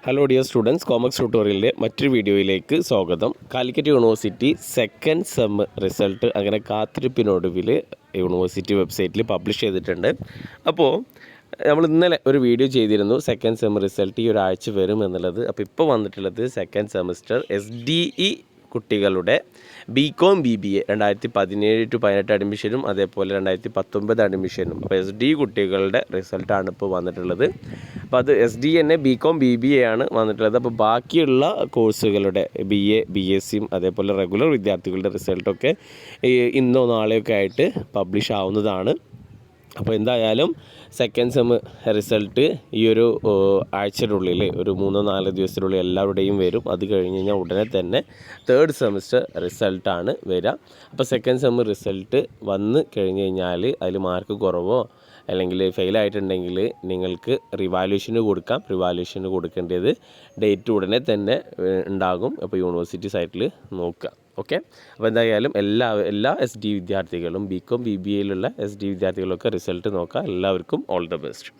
Hello dear students, കോമക്സ് ട്യൂട്ടോറിയലിൻ്റെ മറ്റൊരു വീഡിയോയിലേക്ക് സ്വാഗതം. Calicut university second sem result അങ്ങനെ കാത്തിരിപ്പിനൊടുവിൽ യൂണിവേഴ്സിറ്റി വെബ്സൈറ്റിൽ പബ്ലിഷ് ചെയ്തിട്ടുണ്ട്. അപ്പോൾ നമ്മൾ ഇന്നലെ ഒരു വീഡിയോ ചെയ്തിരുന്നു, സെക്കൻഡ് സെം റിസൾട്ട് ഈ ഒരാഴ്ച വരും എന്നുള്ളത്. അപ്പോൾ ഇപ്പോൾ വന്നിട്ടുള്ളത് സെക്കൻഡ് സെമസ്റ്റർ SDE കുട്ടികളുടെ BCom BBA 2017-18 അഡ്മിഷനും അതേപോലെ 2019 അഡ്മിഷനും. അപ്പോൾ SDE കുട്ടികളുടെ റിസൾട്ടാണ് ഇപ്പോൾ വന്നിട്ടുള്ളത്. അപ്പോൾ അത് SDE തന്നെ BCom BBA ആണ് വന്നിട്ടുള്ളത്. അപ്പോൾ ബാക്കിയുള്ള കോഴ്സുകളുടെ BA BSCയും അതേപോലെ റെഗുലർ വിദ്യാർത്ഥികളുടെ റിസൾട്ടൊക്കെ ഇന്നോ നാളെയൊക്കെ ആയിട്ട് പബ്ലിഷ് ആവുന്നതാണ്. അപ്പോൾ എന്തായാലും സെക്കൻഡ് സെം റിസൾട്ട് ഈ ഒരു ആഴ്ചയുടെ ഒരു 3-4 ദിവസത്തിനുള്ളിൽ എല്ലാവരുടെയും വരും. അത് കഴിഞ്ഞ് കഴിഞ്ഞാൽ ഉടനെ തന്നെ തേർഡ് സെമസ്റ്റർ റിസൾട്ടാണ് വരിക. അപ്പോൾ സെക്കൻഡ് സെം റിസൾട്ട് വന്ന് കഴിഞ്ഞ് കഴിഞ്ഞാൽ അതിൽ മാർക്ക് കുറവോ അല്ലെങ്കിൽ ഫെയിലായിട്ടുണ്ടെങ്കിൽ നിങ്ങൾക്ക് റിവാലുവേഷന് കൊടുക്കാം. റിവാലുവേഷന് കൊടുക്കേണ്ടത് ഡേറ്റ് ഉടനെ തന്നെ ഉണ്ടാകും. അപ്പോൾ യൂണിവേഴ്സിറ്റി സൈറ്റിൽ നോക്കുക. ഓക്കെ, അപ്പോൾ എന്തായാലും എല്ലാ SDE വിദ്യാർത്ഥികളും BCom BBAയിലുള്ള SDE വിദ്യാർത്ഥികളൊക്കെ റിസൾട്ട് നോക്കുക. എല്ലാവർക്കും ഓൾ ദ ബെസ്റ്റ്.